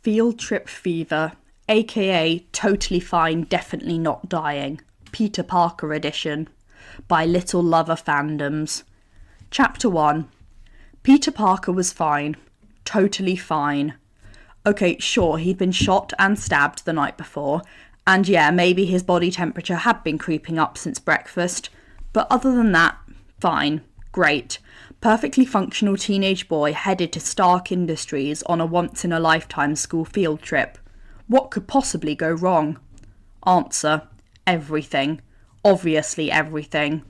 Field trip fever, a.k.a. totally fine, definitely not dying. Peter Parker edition. By Little Lover Fandoms. Chapter 1. Peter Parker was fine. Totally fine. Okay, sure, he'd been shot and stabbed the night before, and yeah, maybe his body temperature had been creeping up since breakfast, but other than that, fine. Great. Perfectly functional teenage boy headed to Stark Industries on a once-in-a-lifetime school field trip. What could possibly go wrong? Answer: everything. Obviously everything.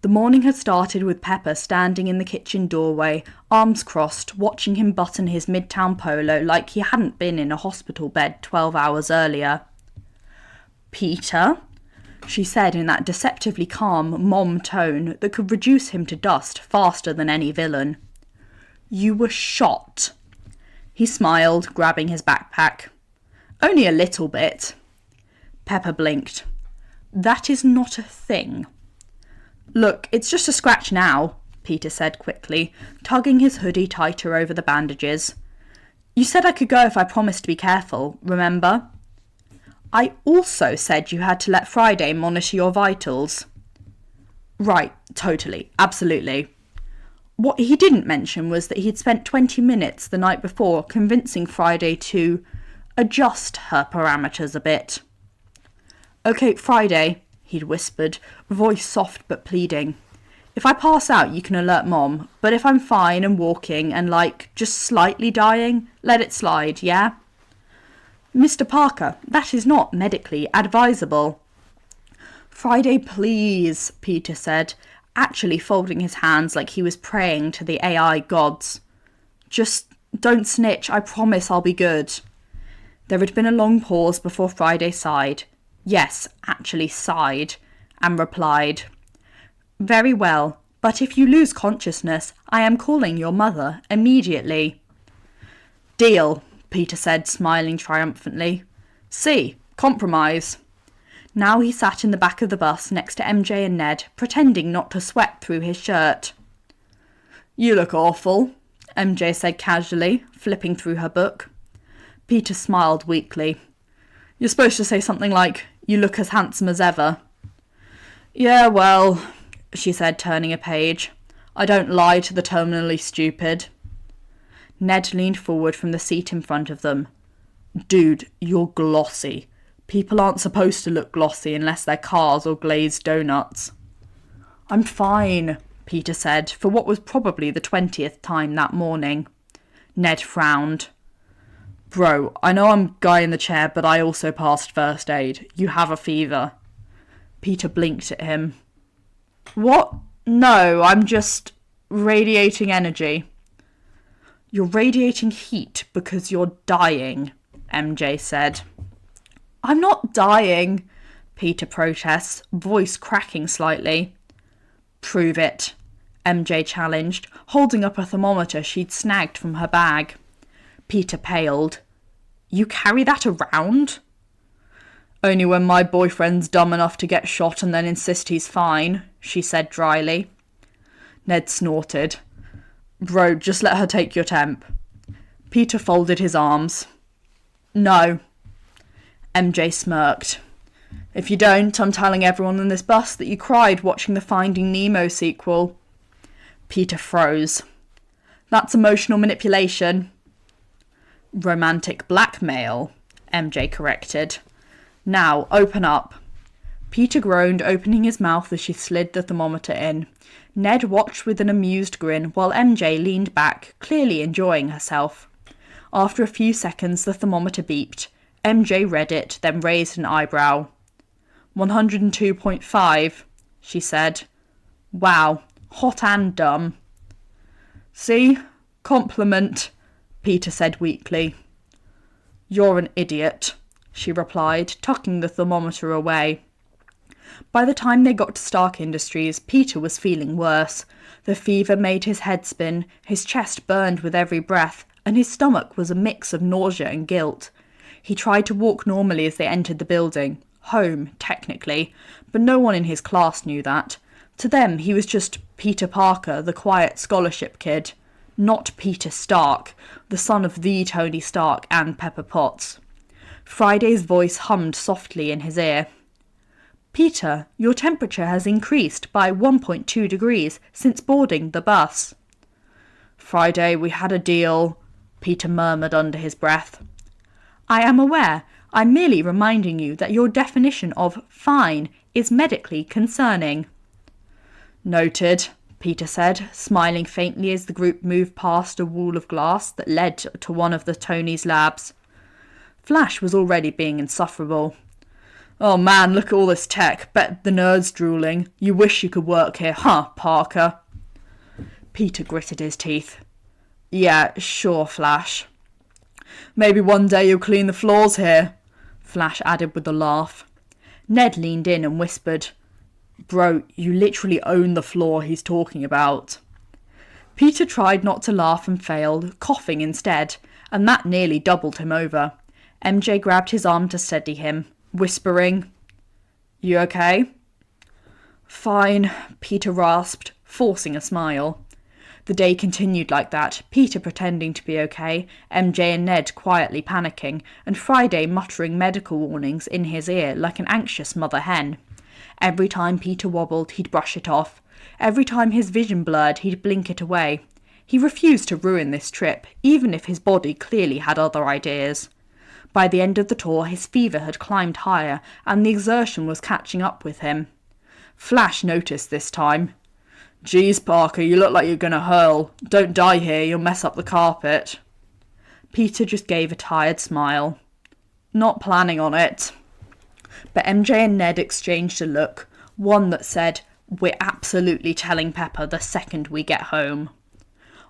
The morning had started with Pepper standing in the kitchen doorway, arms crossed, watching him button his Midtown polo like he hadn't been in a hospital bed 12 hours earlier. "Peter?" she said in that deceptively calm mom tone that could reduce him to dust faster than any villain. "You were shot." He smiled, grabbing his backpack. "Only a little bit." Pepper blinked. "That is not a thing." "Look, it's just a scratch now," Peter said quickly, tugging his hoodie tighter over the bandages. "You said I could go if I promised to be careful, remember?" "I also said you had to let Friday monitor your vitals." "Right, totally, absolutely." What he didn't mention was that he'd spent 20 minutes the night before convincing Friday to adjust her parameters a bit. "Okay, Friday," he'd whispered, voice soft but pleading. "If I pass out, you can alert Mom, but if I'm fine and walking and, just slightly dying, let it slide, yeah?" "Mr. Parker, that is not medically advisable." "Friday, please," Peter said, actually folding his hands like he was praying to the AI gods. "Just don't snitch, I promise I'll be good." There had been a long pause before Friday sighed. Yes, actually sighed, and replied, "Very well, but if you lose consciousness, I am calling your mother immediately." "Deal," Peter said, smiling triumphantly. "See, compromise." Now he sat in the back of the bus next to MJ and Ned, pretending not to sweat through his shirt. "You look awful," MJ said casually, flipping through her book. Peter smiled weakly. "You're supposed to say something like, 'You look as handsome as ever.'" "Yeah, well," she said, turning a page. "I don't lie to the terminally stupid." Ned leaned forward from the seat in front of them. "Dude, you're glossy. People aren't supposed to look glossy unless they're cars or glazed donuts." "I'm fine," Peter said, for what was probably the 20th time that morning. Ned frowned. "Bro, I know I'm guy in the chair, but I also passed first aid. You have a fever." Peter blinked at him. "What? No, I'm just radiating energy." "You're radiating heat because you're dying," MJ said. "I'm not dying," Peter protests, voice cracking slightly. "Prove it," MJ challenged, holding up a thermometer she'd snagged from her bag. Peter paled. "You carry that around?" "Only when my boyfriend's dumb enough to get shot and then insist he's fine," she said dryly. Ned snorted. "Bro, just let her take your temp." Peter folded his arms. "No." MJ smirked. "If you don't, I'm telling everyone in this bus that you cried watching the Finding Nemo sequel." Peter froze. "That's emotional manipulation." "Romantic blackmail," MJ corrected. "Now, open up." Peter groaned, opening his mouth as she slid the thermometer in. Ned watched with an amused grin while MJ leaned back, clearly enjoying herself. After a few seconds, the thermometer beeped. MJ read it, then raised an eyebrow. 102.5, she said. "Wow, hot and dumb." "See? Compliment," Peter said weakly. "You're an idiot," she replied, tucking the thermometer away. By the time they got to Stark Industries, Peter was feeling worse. The fever made his head spin, his chest burned with every breath, and his stomach was a mix of nausea and guilt. He tried to walk normally as they entered the building. Home, technically, but no one in his class knew that. To them, he was just Peter Parker, the quiet scholarship kid. not Peter Stark, the son of the Tony Stark and Pepper Potts. Friday's voice hummed softly in his ear. Peter, your temperature has increased by 1.2 degrees since boarding the bus. Friday, we had a deal, Peter murmured under his breath. I am aware. I'm merely reminding you that your definition of fine is medically concerning. Noted, Peter said, smiling faintly as the group moved past a wall of glass that led to one of the Tony's labs. Flash was already being insufferable. Oh man, look at all this tech. Bet the nerd's drooling. You wish you could work here, huh, Parker? Peter gritted his teeth. Yeah, sure, Flash. Maybe one day you'll clean the floors here, Flash added with a laugh. Ned leaned in and whispered, Bro, you literally own the floor he's talking about. Peter tried not to laugh and failed, coughing instead, and that nearly doubled him over. MJ grabbed his arm to steady him, whispering, You okay? Fine, Peter rasped, forcing a smile. The day continued like that, Peter pretending to be okay, MJ and Ned quietly panicking, and Friday muttering medical warnings in his ear like an anxious mother hen. Every time Peter wobbled, he'd brush it off. Every time his vision blurred, he'd blink it away. He refused to ruin this trip, even if his body clearly had other ideas. By the end of the tour, his fever had climbed higher, and the exertion was catching up with him. Flash noticed this time. Geez, Parker, you look like you're going to hurl. Don't die here, you'll mess up the carpet. Peter just gave a tired smile. Not planning on it. But MJ and Ned exchanged a look, one that said, We're absolutely telling Pepper the second we get home.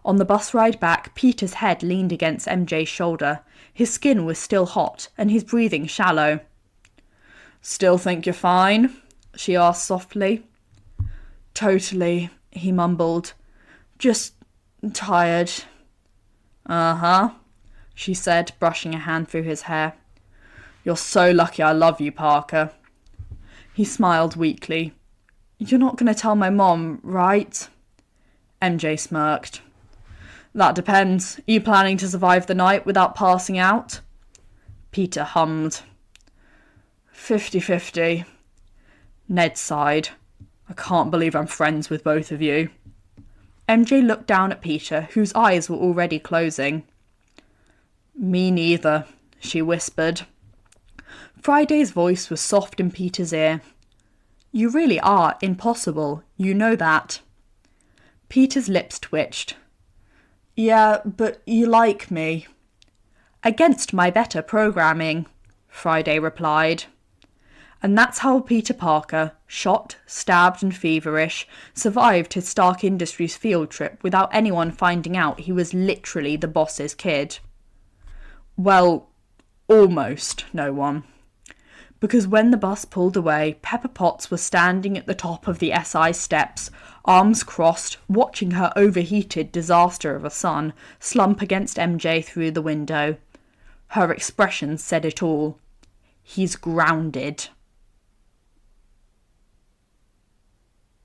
On the bus ride back, Peter's head leaned against MJ's shoulder. His skin was still hot, and his breathing shallow. Still think you're fine? She asked softly. Totally, he mumbled. Just tired. Uh-huh, she said, brushing a hand through his hair. You're so lucky I love you, Parker. He smiled weakly. You're not going to tell my mom, right? MJ smirked. That depends. Are you planning to survive the night without passing out? Peter hummed. 50-50. Ned sighed. I can't believe I'm friends with both of you. MJ looked down at Peter, whose eyes were already closing. Me neither, she whispered. Friday's voice was soft in Peter's ear. You really are impossible, you know that. Peter's lips twitched. Yeah, but you like me. Against my better programming, Friday replied. And that's how Peter Parker, shot, stabbed and feverish, survived his Stark Industries field trip without anyone finding out he was literally the boss's kid. Well, almost no one. Because when the bus pulled away, Pepper Potts was standing at the top of the SI steps, arms crossed, watching her overheated disaster of a son slump against MJ through the window. Her expression said it all. He's grounded.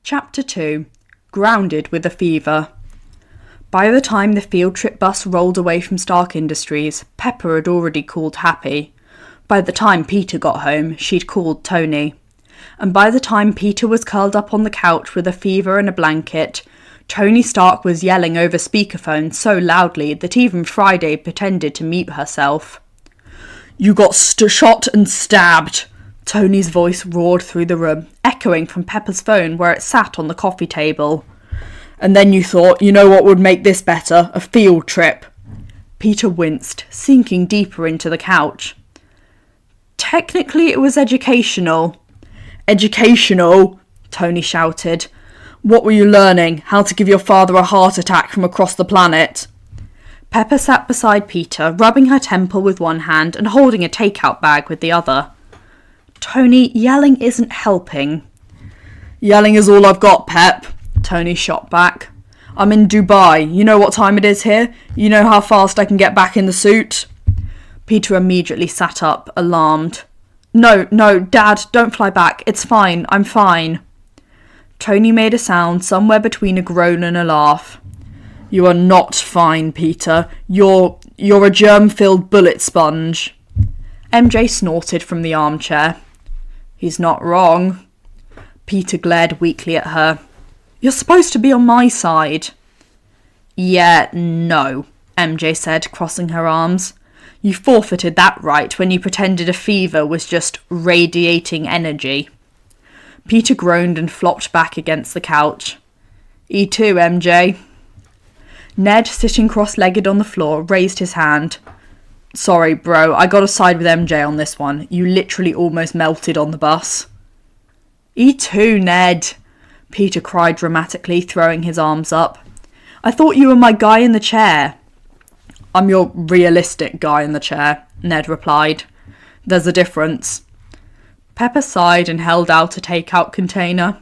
Chapter 2. Grounded with a Fever. By the time the field trip bus rolled away from Stark Industries, Pepper had already called Happy. By the time Peter got home, she'd called Tony. And by the time Peter was curled up on the couch with a fever and a blanket, Tony Stark was yelling over speakerphone so loudly that even Friday pretended to mute herself. You got shot and stabbed, Tony's voice roared through the room, echoing from Pepper's phone where it sat on the coffee table. And then you thought, you know what would make this better? A field trip. Peter winced, sinking deeper into the couch. Technically it was educational. Educational, Tony shouted. What were you learning? How to give your father a heart attack from across the planet? Pepper sat beside Peter, rubbing her temple with one hand and holding a takeout bag with the other. Tony, yelling isn't helping. Yelling is all I've got, Pep, Tony shot back. I'm in Dubai. You know what time it is here? You know how fast I can get back in the suit? Peter immediately sat up, alarmed. No, Dad, don't fly back. It's fine. I'm fine. Tony made a sound somewhere between a groan and a laugh. You are not fine, Peter. You're a germ-filled bullet sponge. MJ snorted from the armchair. He's not wrong. Peter glared weakly at her. You're supposed to be on my side. Yeah, no, MJ said, crossing her arms. You forfeited that right when you pretended a fever was just radiating energy. Peter groaned and flopped back against the couch. E too, MJ. Ned, sitting cross-legged on the floor, raised his hand. Sorry, bro, I gotta side with MJ on this one. You literally almost melted on the bus. E too, Ned, Peter cried dramatically, throwing his arms up. I thought you were my guy in the chair. I'm your realistic guy in the chair, Ned replied. There's a difference. Pepper sighed and held out a take-out container.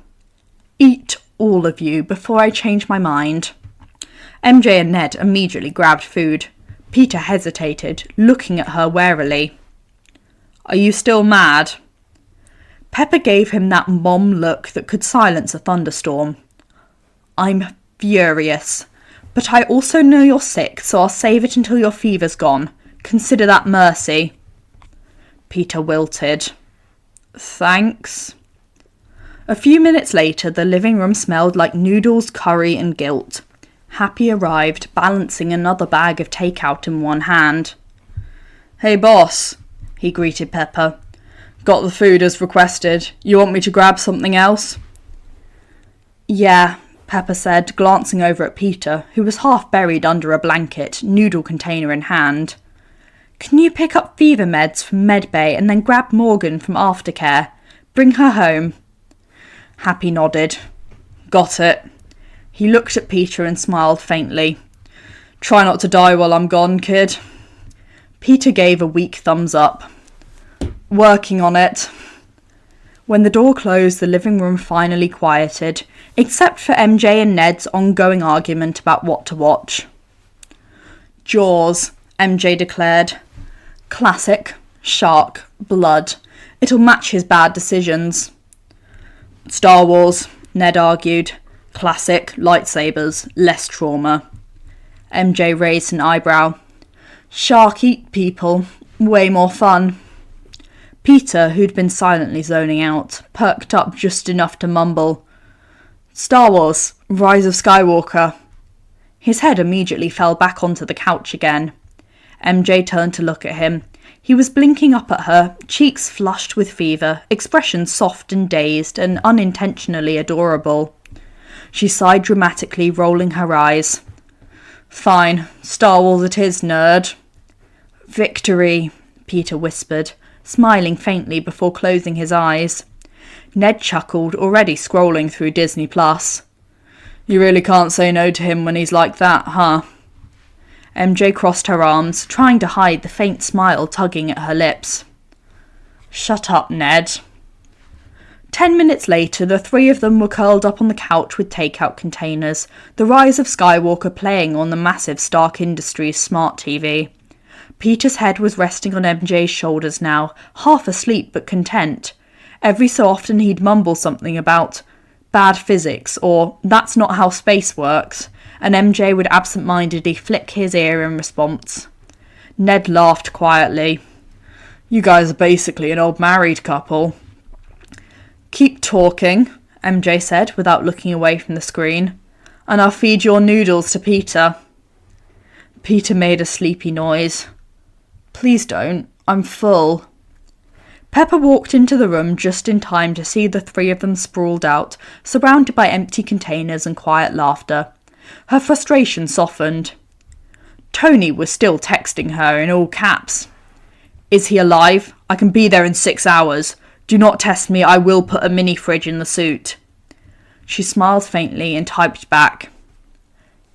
Eat, all of you, before I change my mind. MJ and Ned immediately grabbed food. Peter hesitated, looking at her warily. Are you still mad? Pepper gave him that mom look that could silence a thunderstorm. I'm furious. But I also know you're sick, so I'll save it until your fever's gone. Consider that mercy. Peter wilted. Thanks. A few minutes later, the living room smelled like noodles, curry and guilt. Happy arrived, balancing another bag of takeout in one hand. Hey boss, he greeted Pepper. Got the food as requested. You want me to grab something else? Yeah, Pepper said, glancing over at Peter, who was half buried under a blanket, noodle container in hand. Can you pick up fever meds from medbay and then grab Morgan from aftercare? Bring her home. Happy nodded. Got it. He looked at Peter and smiled faintly. Try not to die while I'm gone, kid. Peter gave a weak thumbs up. Working on it. When the door closed, the living room finally quieted, except for MJ and Ned's ongoing argument about what to watch. Jaws, MJ declared. Classic. Shark. Blood. It'll match his bad decisions. Star Wars, Ned argued. Classic. Lightsabers. Less trauma. MJ raised an eyebrow. Shark eat people. Way more fun. Peter, who'd been silently zoning out, perked up just enough to mumble, Star Wars, Rise of Skywalker. His head immediately fell back onto the couch again. MJ turned to look at him. He was blinking up at her, cheeks flushed with fever, expression soft and dazed and unintentionally adorable. She sighed dramatically, rolling her eyes. Fine, Star Wars it is, nerd. Victory, Peter whispered, smiling faintly before closing his eyes. Ned chuckled, already scrolling through Disney+. You really can't say no to him when he's like that, huh? MJ crossed her arms, trying to hide the faint smile tugging at her lips. Shut up, Ned. 10 minutes later, the three of them were curled up on the couch with takeout containers, the Rise of Skywalker playing on the massive Stark Industries smart TV. Peter's head was resting on MJ's shoulders now, half asleep but content. Every so often he'd mumble something about bad physics or that's not how space works, and MJ would absent-mindedly flick his ear in response. Ned laughed quietly. You guys are basically an old married couple. Keep talking, MJ said without looking away from the screen, and I'll feed your noodles to Peter. Peter made a sleepy noise. Please don't. I'm full. Pepper walked into the room just in time to see the three of them sprawled out, surrounded by empty containers and quiet laughter. Her frustration softened. Tony was still texting her in all caps. Is he alive? I can be there in 6 hours. Do not test me. I will put a mini fridge in the suit. She smiled faintly and typed back.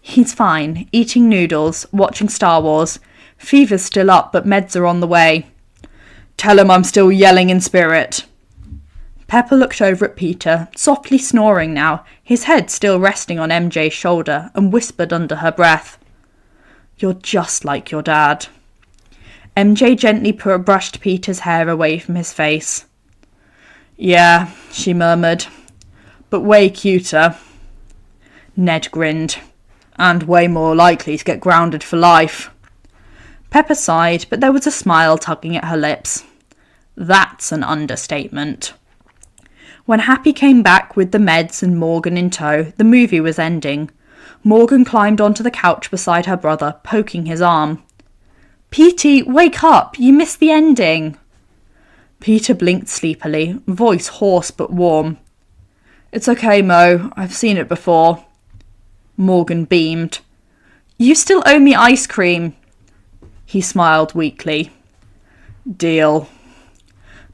He's fine. Eating noodles, watching Star Wars. Fever's still up, but meds are on the way. Tell him I'm still yelling in spirit. Pepper looked over at Peter, softly snoring now, his head still resting on MJ's shoulder, and whispered under her breath. You're just like your dad. MJ gently brushed Peter's hair away from his face. Yeah, she murmured, but way cuter. Ned grinned. And way more likely to get grounded for life. Pepper sighed, but there was a smile tugging at her lips. That's an understatement. When Happy came back with the meds and Morgan in tow, the movie was ending. Morgan climbed onto the couch beside her brother, poking his arm. Petey, wake up! You missed the ending! Peter blinked sleepily, voice hoarse but warm. It's okay, Mo. I've seen it before. Morgan beamed. You still owe me ice cream. He smiled weakly. Deal.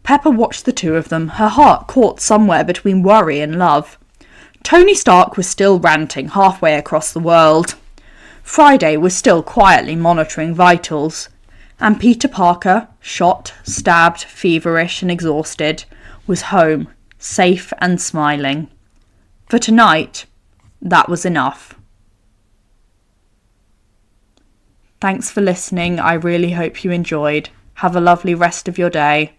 Pepper watched the two of them, her heart caught somewhere between worry and love. Tony Stark was still ranting halfway across the world. Friday was still quietly monitoring vitals. And Peter Parker, shot, stabbed, feverish and exhausted, was home, safe and smiling. For tonight, that was enough. Thanks for listening. I really hope you enjoyed. Have a lovely rest of your day.